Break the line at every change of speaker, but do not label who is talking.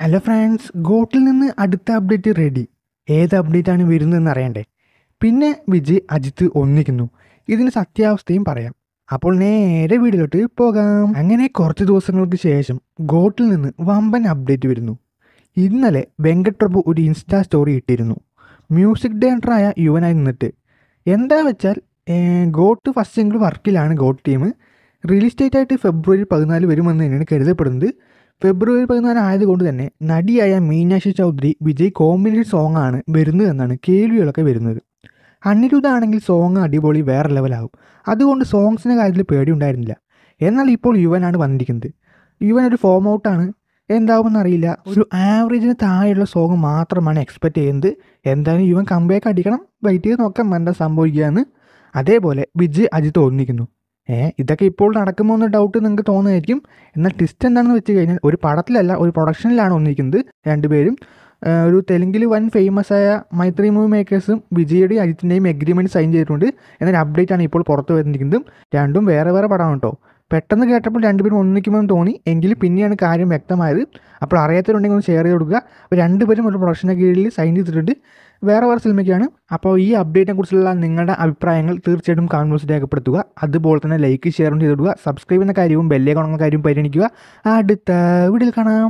Hello friends, ഗോട്ടിൽ നിന്ന് അടുത്ത update ready. ഏത് അപ്ഡേറ്റാണ് വരുന്നതെന്ന് അറിയണ്ടേ? പിന്നെ വിജയ് അജിത്ത് ഒന്നിക്കുന്നു. ഇതിന് സത്യാവസ്ഥയും പറയാം. അപ്പോൾ നേരെ വീഡിയോയിലോട്ട് പോകാം. അങ്ങനെ കുറച്ച് ദിവസങ്ങൾക്ക് ശേഷം ഗോട്ടിൽ നിന്ന് വമ്പൻ അപ്ഡേറ്റ് വരുന്നു. ഇന്നലെ വെങ്കട് പ്രഭു ഒരു ഇൻസ്റ്റാ സ്റ്റോറി ഇട്ടിരുന്നു. മ്യൂസിക് ഡയറക്ടറായ യുവനായി നിന്നിട്ട് എന്താ വെച്ചാൽ ഗോട്ട് ഫസ്റ്റ് സിംഗിൾ വർക്കിലാണ് ഗോട്ട് ടീം. റിലീസ് ഡേറ്റ് ആയിട്ട് ഫെബ്രുവരി 14 വരുമെന്ന് തന്നെയാണ് കരുതപ്പെടുന്നത്. ഫെബ്രുവരി 14 ആയതുകൊണ്ട് തന്നെ നടിയായ മീനാക്ഷി ചൗധരി വിജയ് കോമ്പിനേഷൻ സോങ് ആണ് വരുന്നതെന്നാണ് കേൾവികളൊക്കെ വരുന്നത്. അനിരുദ്ധ ആണെങ്കിൽ സോങ് അടിപൊളി വേറെ ലെവലാകും. അതുകൊണ്ട് സോങ്സിൻ്റെ കാര്യത്തിൽ പേടിയുണ്ടായിരുന്നില്ല. എന്നാൽ ഇപ്പോൾ യുവനാണ് വന്നിരിക്കുന്നത്. യുവൻ ഒരു ഫോം ഔട്ടാണ്, എന്താവുമെന്ന് അറിയില്ല. ഒരു ആവറേജിന് താഴെയുള്ള സോങ് മാത്രമാണ് എക്സ്പെക്റ്റ് ചെയ്യുന്നത്. എന്തായാലും യുവൻ കംബാക്ക് അടിക്കണം, വെയിറ്റ് ചെയ്ത് നോക്കാം എന്താ സംഭവിക്കുകയെന്ന്. അതേപോലെ വിജയ് അജിത്ത് ഒന്നിക്കുന്നു. ഇതൊക്കെ ഇപ്പോൾ നടക്കുമോ എന്ന ഡൗട്ട് നിങ്ങൾക്ക് തോന്നുമായിരിക്കും. എന്നാൽ ട്വിസ്റ്റ് എന്താണെന്ന് വെച്ച് കഴിഞ്ഞാൽ ഒരു പടത്തിലല്ല, ഒരു പ്രൊഡക്ഷനിലാണ് ഒന്നിരിക്കുന്നത് രണ്ടുപേരും. ഒരു തെലുങ്കിൽ വൻ ഫേമസ് ആയ മൈത്രി മൂവി മേക്കേഴ്സും വിജയുടെയും അജിത്തിൻ്റെയും എഗ്രിമെൻറ്റ് സൈൻ ചെയ്തിട്ടുണ്ട് എന്നൊരു അപ്ഡേറ്റ് ആണ് ഇപ്പോൾ പുറത്ത് വന്നിരിക്കുന്നതും. രണ്ടും വേറെ വേറെ പടമാണ് കേട്ടോ. പെട്ടെന്ന് കേട്ടപ്പോൾ രണ്ടുപേരും ഒന്നിക്കുമെന്ന് തോന്നി, എങ്കിലും പിന്നെയാണ് കാര്യം വ്യക്തമായത്. അപ്പോൾ അറിയാത്തവരുണ്ടെങ്കിൽ ഒന്ന് ഷെയർ ചെയ്ത് കൊടുക്കുക. അപ്പോൾ രണ്ടുപേരും ഒരു പ്രൊഡക്ഷൻ്റെ കീഴിൽ സൈൻ ചെയ്തിട്ടുണ്ട്, വേറെ വേറെ സിനിമയ്ക്കാണ്. അപ്പോൾ ഈ അപ്ഡേറ്റിനെ കുറിച്ചുള്ള നിങ്ങളുടെ അഭിപ്രായങ്ങൾ തീർച്ചയായിട്ടും കമന്റ് ബോക്സിൽ രേഖപ്പെടുത്തുക. അതുപോലെ തന്നെ ലൈക്ക് ഷെയറും ചെയ്തിടുക. സബ്സ്ക്രൈബ് ചെയ്യുന്ന കാര്യവും ബെല്ലേക്ക് ഉണങ്ങുന്ന കാര്യവും പരിഗണിക്കുക. അടുത്ത വീഡിയോയിൽ കാണാം.